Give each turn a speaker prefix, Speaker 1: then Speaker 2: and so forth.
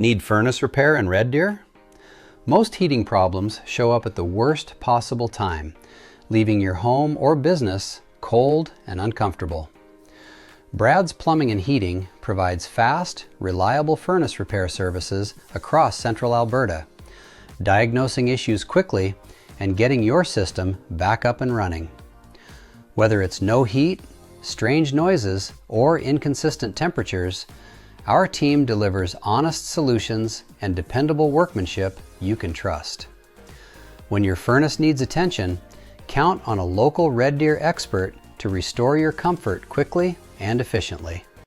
Speaker 1: Need furnace repair in Red Deer? Most heating problems show up at the worst possible time, leaving your home or business cold and uncomfortable. Brad's Plumbing and Heating provides fast, reliable furnace repair services across Central Alberta, diagnosing issues quickly and getting your system back up and running. Whether it's no heat, strange noises, or inconsistent temperatures, our team delivers honest solutions and dependable workmanship you can trust. When your furnace needs attention, count on a local Red Deer expert to restore your comfort quickly and efficiently.